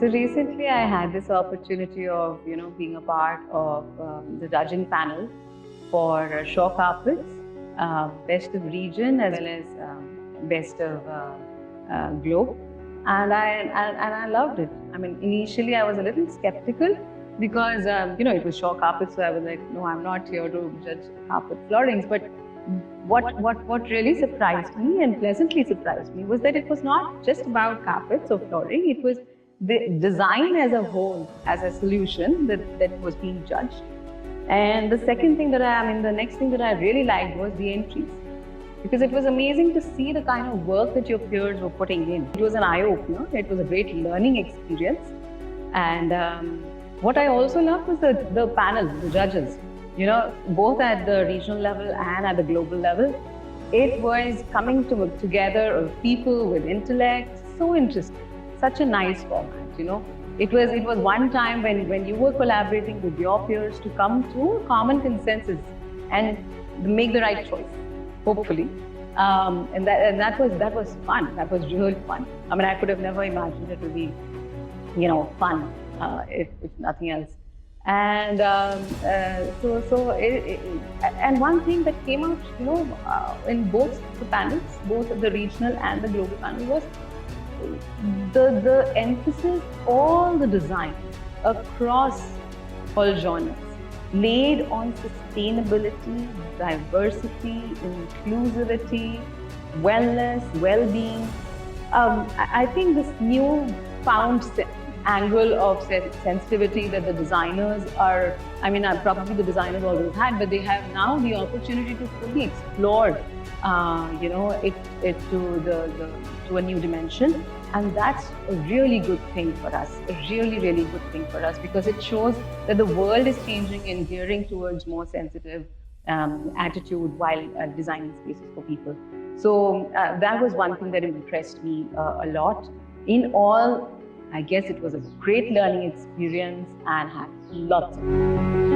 So recently I had this opportunity of, being a part of the judging panel for Shaw Carpets, Best of Region as well as Best of Globe. And I loved it. I mean, initially I was a little skeptical because, it was Shaw Carpets, so I was like, no, I'm not here to judge carpet floorings. But what really surprised me and pleasantly surprised me was that it was not just about carpets or flooring. It was the design as a whole, as a solution that was being judged. And the next thing that I really liked was the entries, because it was amazing to see the kind of work that your peers were putting in. It was an eye-opener. It was a great learning experience. And what I also loved was the panel, the judges, both at the regional level and at the global level. It was coming together of people with intellect, so interesting, such a nice format, It was one time when you were collaborating with your peers to come to a common consensus and make the right choice, hopefully. And that was fun. That was really fun. I mean, I could have never imagined it would be, fun, if nothing else. And and one thing that came out, in both the panels, both the regional and the global panel, was the emphasis on the design across all genres, laid on sustainability, diversity, inclusivity, wellness, well-being. I think this new found angle of sensitivity that the designers are, probably the designers always had, but they have now the opportunity to fully explore, it to a new dimension. And that's a really good thing for us, a really, really good thing for us, because it shows that the world is changing and gearing towards more sensitive attitude while designing spaces for people. So that was one thing that impressed me a lot. In all, I guess it was a great learning experience and had lots of fun.